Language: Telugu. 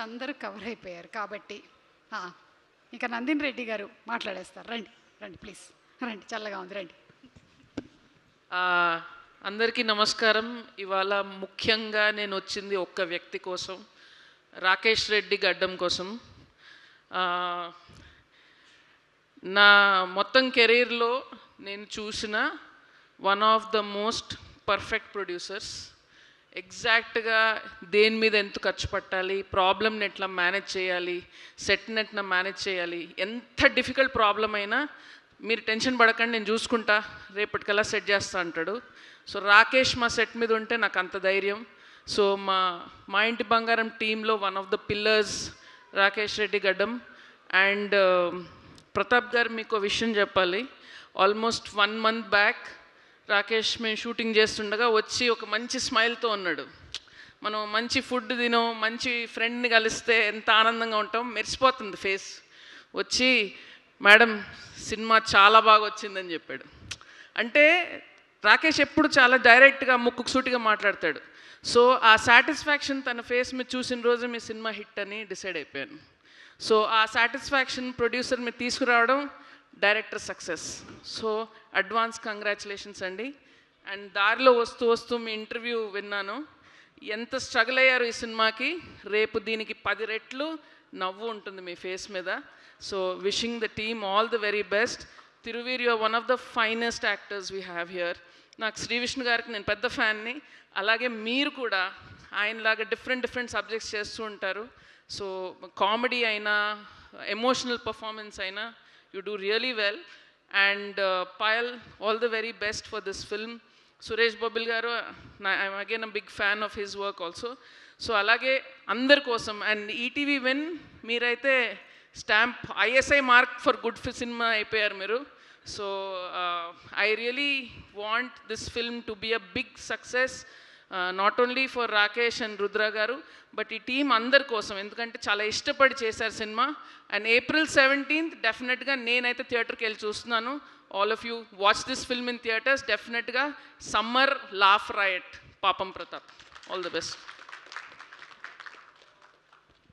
అందరూ కవర్ అయిపోయారు కాబట్టి ఇక నందిని రెడ్డి గారు మాట్లాడేస్తారు. రండి రండి ప్లీజ్ రండి, చల్లగా ఉంది రండి. అందరికీ నమస్కారం. ఇవాళ ముఖ్యంగా నేను వచ్చింది ఒక్క వ్యక్తి కోసం, రాకేష్ రెడ్డి గడ్డం కోసం. నా మొత్తం కెరీర్లో నేను చూసిన one of the most perfect producers. ఎగ్జాక్ట్గా దేని మీద ఎంత ఖర్చు పట్టాలి, ప్రాబ్లమ్ని ఎట్లా మేనేజ్ చేయాలి, సెట్ని ఎట్లా మేనేజ్ చేయాలి, ఎంత డిఫికల్ట్ ప్రాబ్లం అయినా మీరు టెన్షన్ పడకండి, నేను చూసుకుంటా, రేపటికల్లా సెట్ చేస్తా అంటాడు. సో రాకేష్ మా సెట్ మీద ఉంటే నాకు అంత ధైర్యం. సో మా ఇంటి బంగారం టీంలో one of the pillars Rakesh Reddy గడ్డం. అండ్ ప్రతాప్ గారు, మీకు విషయం చెప్పాలి. ఆల్మోస్ట్ 1 month బ్యాక్ రాకేష్ మేము షూటింగ్ చేస్తుండగా వచ్చి ఒక మంచి స్మైల్తో ఉన్నాడు. మనం మంచి ఫుడ్ తినో, మంచి ఫ్రెండ్ని కలిస్తే ఎంత ఆనందంగా ఉంటాం, మెరిసిపోతుంది ఫేస్. వచ్చి మేడం సినిమా చాలా బాగా వచ్చిందని చెప్పాడు. అంటే రాకేష్ ఎప్పుడు చాలా డైరెక్ట్గా ముక్కు సూటిగా మాట్లాడతాడు. సో ఆ సాటిస్ఫాక్షన్ తన ఫేస్ మీద చూసిన రోజు మీ సినిమా హిట్ అని డిసైడ్ అయిపోయాను. సో ఆ సాటిస్ఫాక్షన్ ప్రొడ్యూసర్ మీద తీసుకురావడం director success. So advance congratulations అండి. అండ్ దారిలో వస్తూ వస్తూ మీ ఇంటర్వ్యూ విన్నాను, ఎంత స్ట్రగుల్ అయ్యారు ఈ సినిమాకి. రేపు దీనికి 10 రెట్లు నవ్వు ఉంటుంది మీ ఫేస్ మీద. So wishing the team all the very best. Thiruveer, you are one of the finest actors we have here. నాకు శ్రీ విష్ణు గారికి నేను పెద్ద ఫ్యాన్ని. అలాగే మీరు కూడా ఆయనలాగా డిఫరెంట్ సబ్జెక్ట్స్ చేస్తూ ఉంటారు. సో కామెడీ అయినా, ఎమోషనల్ పర్ఫార్మెన్స్ అయినా, you do really well. And Payal, all the very best for this film. Suresh Babil garu, I'm again a big fan of his work also. So alage andar kosam, and ETV win meeraithe stamp ISI mark for good cinema అయిపోయారు మీరు. So I really want this film to be a big success, not only for Rakesh and Rudra గారు, బట్ ఈ టీం అందరి కోసం, ఎందుకంటే చాలా ఇష్టపడి చేశారు సినిమా. అండ్ April 17th డెఫినెట్గా నేనైతే థియేటర్కి వెళ్ళి చూస్తున్నాను. All of you watch this film in theatres. డెఫినెట్గా సమ్మర్ లాఫ్ రాయట్, పాపం ప్రతాప్. All the best.